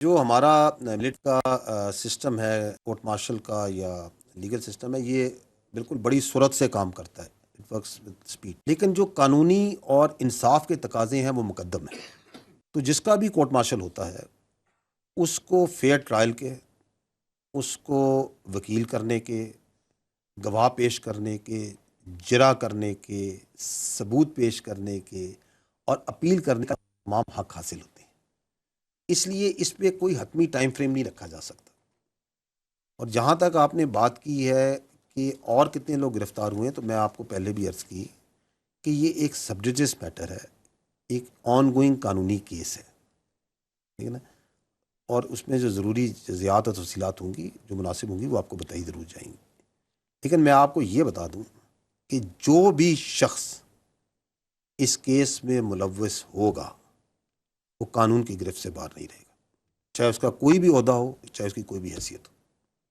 جو ہمارا ملٹ کا سسٹم ہے، کورٹ مارشل کا یا لیگل سسٹم ہے، یہ بالکل بڑی سرعت سے کام کرتا ہے. It works with speed. لیکن جو قانونی اور انصاف کے تقاضے ہیں وہ مقدم ہیں. تو جس کا بھی کورٹ مارشل ہوتا ہے اس کو فیئر ٹرائل کے، اس کو وکیل کرنے کے، گواہ پیش کرنے کے، جرا کرنے کے، ثبوت پیش کرنے کے اور اپیل کرنے کا تمام حق حاصل ہوتے ہیں. اس لیے اس پہ کوئی حتمی ٹائم فریم نہیں رکھا جا سکتا. اور جہاں تک آپ نے بات کی ہے کہ اور کتنے لوگ گرفتار ہوئے ہیں، تو میں آپ کو پہلے بھی عرض کی کہ یہ ایک سب جوڈس میٹر ہے، ایک آن گوئنگ قانونی کیس ہے، ٹھیک ہے نا. اور اس میں جو ضروری جزیات اور تفصیلات ہوں گی، جو مناسب ہوں گی، وہ آپ کو بتائی ضرور جائیں گی. لیکن میں آپ کو یہ بتا دوں کہ جو بھی شخص اس کیس میں ملوث ہوگا وہ قانون کی گرفت سے باہر نہیں رہے گا، چاہے اس کا کوئی بھی عہدہ ہو، چاہے اس کی کوئی بھی حیثیت ہو.